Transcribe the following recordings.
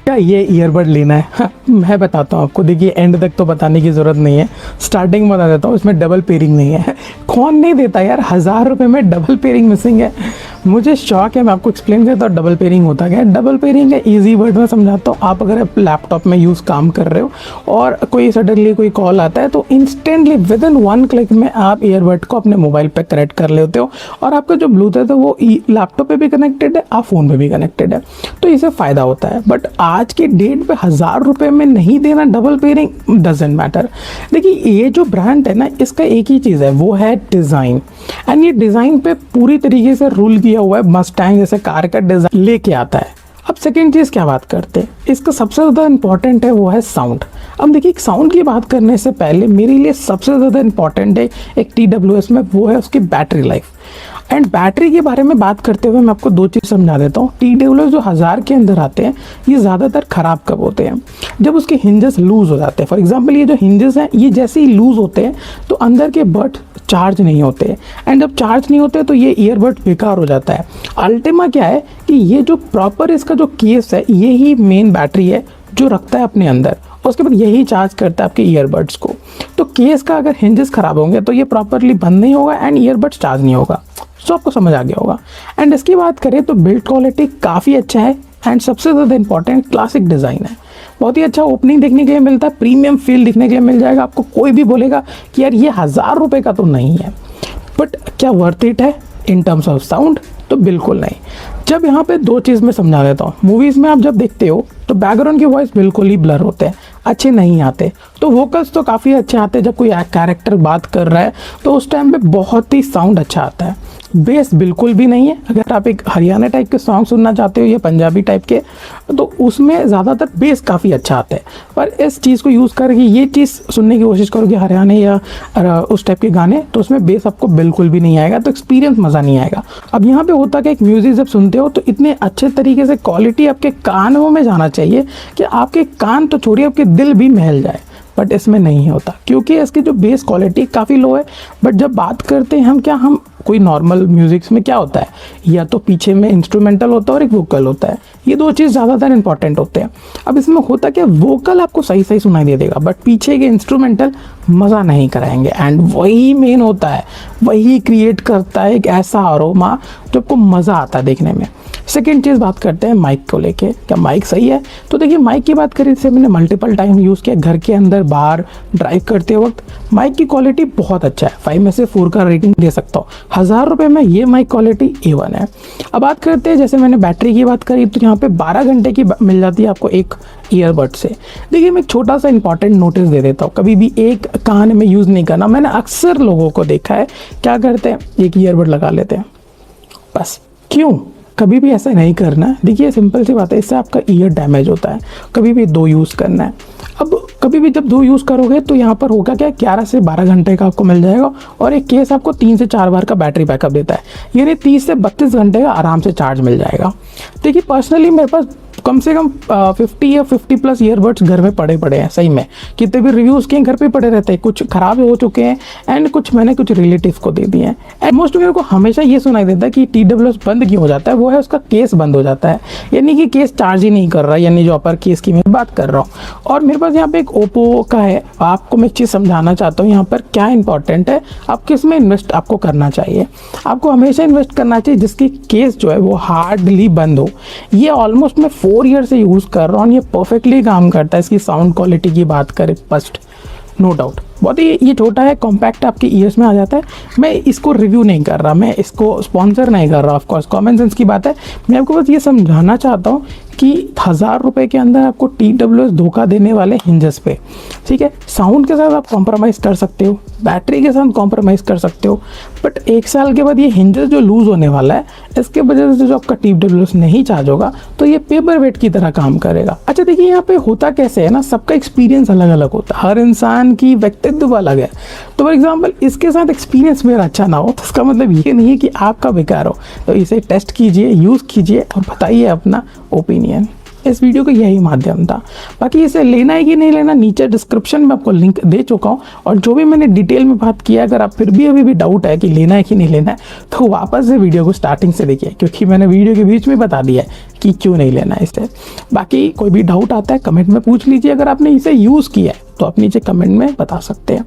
क्या ये ईयरबड लेना है? हाँ, मैं बताता हूँ आपको। देखिए, एंड तक तो बताने की ज़रूरत नहीं है, स्टार्टिंग में बता देता हूँ। इसमें डबल पेयरिंग नहीं है। कौन नहीं देता यार, 1000 रुपये में डबल पेयरिंग मिसिंग है। मुझे शौक है, मैं आपको एक्सप्लेन करता हूँ डबल पेयरिंग होता क्या है। डबल पेयरिंग है, ईजी वर्ड में समझाता हूँ। आप अगर लैपटॉप में यूज़ काम कर रहे हो और कोई सडनली कोई कॉल आता है, तो इंस्टेंटली विद इन 1 क्लिक में आप ईयरबड को अपने मोबाइल पे कनेक्ट कर लेते हो और आपका जो ब्लूटूथ है वो लैपटॉप पे भी कनेक्टेड है, आप फ़ोन पे भी कनेक्टेड है, तो इससे फ़ायदा होता है। बट आज के डेट पे 1000 रुपये में नहीं देना डबल पेयरिंग, डजेंट मैटर। देखिए, ये जो ब्रांड है ना, इसका एक ही चीज़ है, वो है डिज़ाइन। एंड ये डिज़ाइन पे पूरी तरीके से रूल किया हुआ है। मस्टैंग जैसे कार का डिज़ाइन लेके आता है। अब सेकेंड चीज़ क्या बात करते हैं, इसका सबसे ज़्यादा इंपॉर्टेंट है वो है साउंड। अब देखिए, साउंड की बात करने से पहले मेरे लिए सबसे ज़्यादा इंपॉर्टेंट है एक TWS में, वो है उसकी बैटरी लाइफ। एंड बैटरी के बारे में बात करते हुए मैं आपको 2 चीज़ समझा देता हूँ। TWS जो 1000 के अंदर आते हैं, ये ज़्यादातर ख़राब कब होते हैं, जब उसके हिंजेस लूज़ हो जाते हैं। फॉर एग्जांपल, ये जो हिंजेस हैं, ये जैसे ही लूज़ होते हैं तो अंदर के बड चार्ज नहीं होते। एंड जब चार्ज नहीं होते तो ये ईयरबड बेकार हो जाता है। अल्टीमा क्या है कि ये जो प्रॉपर इसका जो केस है, ये ही मेन बैटरी है जो रखता है अपने अंदर, उसके बाद यही चार्ज करता है आपके ईयरबड्स को। तो केस का अगर हिंजेस ख़राब होंगे तो ये प्रॉपरली बंद नहीं होगा एंड ईयरबड्स चार्ज नहीं होगा। सो आपको समझ आ गया होगा। एंड इसकी बात करें तो बिल्ड क्वालिटी काफ़ी अच्छा है एंड सबसे ज़्यादा इंपॉर्टेंट क्लासिक डिज़ाइन है। बहुत ही अच्छा ओपनिंग देखने के लिए मिलता है, प्रीमियम फील दिखने के लिए मिल जाएगा आपको। कोई भी बोलेगा कि यार ये 1000 रुपये का तो नहीं है, बट क्या वर्थ इट है इन टर्म्स ऑफ साउंड? तो बिल्कुल नहीं। जब यहाँ पे 2 चीज़ मैं समझा देता हूँ। मूवीज़ में आप जब देखते हो तो बैकग्राउंड की वॉइस बिल्कुल ही ब्लर होते हैं, अच्छे नहीं आते। तो वोकल्स तो काफ़ी अच्छे आते हैं। जब कोई कैरेक्टर बात कर रहा है तो उस टाइम पे बहुत ही साउंड अच्छा आता है। बेस बिल्कुल भी नहीं है। अगर आप एक हरियाणा टाइप के सॉन्ग सुनना चाहते हो या पंजाबी टाइप के, तो उसमें ज़्यादातर बेस काफ़ी अच्छा आता है। पर इस चीज़ को यूज़ करके ये चीज़ सुनने की कोशिश करोगे हरियाणा या उस टाइप के गाने, तो उसमें बेस आपको बिल्कुल भी नहीं आएगा, तो एक्सपीरियंस मज़ा नहीं आएगा। अब यहाँ पे होता क्या, एक म्यूज़िक जब सुनते हो तो इतने अच्छे तरीके से क्वालिटी आपके कानों में जाना चाहिए कि आपके कान तो छोड़िए, आपके दिल भी महल जाए। बट इसमें नहीं होता क्योंकि इसकी जो बेस क्वालिटी काफ़ी लो है। बट जब बात करते हैं हम कोई नॉर्मल म्यूजिक्स में क्या होता है, या तो पीछे में इंस्ट्रूमेंटल होता है और एक वोकल होता है। ये 2 चीज़ ज़्यादातर इंपॉर्टेंट होते हैं। अब इसमें होता क्या, वोकल आपको सही सही सुनाई दे देगा बट पीछे के इंस्ट्रूमेंटल मज़ा नहीं कराएंगे। एंड वही मेन होता है, वही क्रिएट करता है एक ऐसा आरोमा जो आपको मज़ा आता है देखने में। सेकेंड चीज़ बात करते हैं माइक को लेके, क्या माइक सही है? तो देखिए, माइक की बात करें, जैसे मैंने मल्टीपल टाइम यूज़ किया, घर के अंदर बाहर ड्राइव करते वक्त माइक की क्वालिटी बहुत अच्छा है। 5 में से 4 का रेटिंग दे सकता हूँ। 1000 रुपये में ये माइक क्वालिटी A1 है। अब बात करते हैं, जैसे मैंने बैटरी की बात करी, तो यहाँ पे 12 घंटे की मिल जाती है आपको एक ईयरबड से। देखिए, मैं एक छोटा सा इंपॉर्टेंट नोटिस दे देता हूँ, कभी भी एक कान में यूज़ नहीं करना। मैंने अक्सर लोगों को देखा है क्या करते हैं, एक ईयरबड लगा लेते हैं बस। क्यों? कभी भी ऐसा नहीं करना। देखिए, सिंपल सी बात है, इससे आपका ईयर डैमेज होता है। कभी भी 2 यूज़ करना है। अब कभी भी जब 2 यूज़ करोगे तो यहाँ पर होगा क्या, 11 से 12 घंटे का आपको मिल जाएगा और एक केस आपको 3 से 4 बार का बैटरी बैकअप देता है, यानी 30 से 32 घंटे का आराम से चार्ज मिल जाएगा। देखिए, पर्सनली मेरे पास कम से कम 50 या 50+ ईयरबड्स घर में पड़े हैं। सही में कितने भी रिव्यूज़ किए घर पे पड़े रहते हैं, कुछ ख़राब हो चुके हैं एंड कुछ मैंने कुछ रिलेटिव्स को दे दिए हैं। एंड मोस्ट मेरे को हमेशा ये सुनाई देता है कि TWS बंद क्यों हो जाता है, वो है उसका केस बंद हो जाता है, यानी कि केस चार्ज ही नहीं कर रहा, यानी जो अपर केस की मैं बात कर रहा हूँ। और मेरे पास यहाँ पे एक ओप्पो का है। आपको मैं एक चीज़ समझाना चाहता हूँ यहाँ पर क्या इंपॉर्टेंट है, आप किस में इन्वेस्ट आपको करना चाहिए। आपको हमेशा इन्वेस्ट करना चाहिए जिसकी केस जो है वो हार्डली बंद हो। ये ऑलमोस्ट मैं 4 ईयर से यूज़ कर रहा हूँ, ये परफेक्टली काम करता है। इसकी साउंड क्वालिटी की बात करें, फर्स्ट नो डाउट बहुत ही ये छोटा है, कॉम्पैक्ट आपके ईयर्स में आ जाता है। मैं इसको रिव्यू नहीं कर रहा, मैं इसको स्पॉन्सर नहीं कर रहा, ऑफकोर्स कॉमन सेंस की बात है। मैं आपको बस ये समझाना चाहता हूँ कि 1000 रुपये के अंदर आपको TWS धोखा देने वाले हिंजेस पे, ठीक है, साउंड के साथ आप कॉम्प्रोमाइज़ कर सकते हो, बैटरी के साथ कॉम्प्रोमाइज़ कर सकते हो, बट 1 साल के बाद ये हिंजेस जो लूज़ होने वाला है, इसके वजह से जो आपका TWS नहीं चार्ज होगा तो ये पेपर वेट की तरह काम करेगा। अच्छा देखिए, यहाँ पे होता कैसे है ना, सबका एक्सपीरियंस अलग अलग होता है, हर इंसान की व्यक्तित्व अलग है। तो फॉर एग्जाम्पल, इसके साथ एक्सपीरियंस मेरा अच्छा ना हो तो इसका मतलब ये नहीं है कि आपका बेकार हो। तो इसे टेस्ट कीजिए, यूज़ कीजिए और बताइए अपना ओपिनियन। इस वीडियो का यही माध्यम था। बाकी इसे लेना है कि नहीं लेना, नीचे डिस्क्रिप्शन में आपको लिंक दे चुका हूँ। और जो भी मैंने डिटेल में बात किया, अगर आप फिर भी अभी भी डाउट है कि लेना है कि नहीं लेना है, तो वापस से वीडियो को स्टार्टिंग से देखिए, क्योंकि मैंने वीडियो के बीच में बता दिया है कि क्यों नहीं लेना है इसे। बाकी कोई भी डाउट आता है कमेंट में पूछ लीजिए, अगर आपने इसे यूज़ किया है तो आप नीचे कमेंट में बता सकते हैं।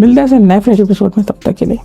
मिलते हैं नए फ्रेश एपिसोड में, तब तक के लिए।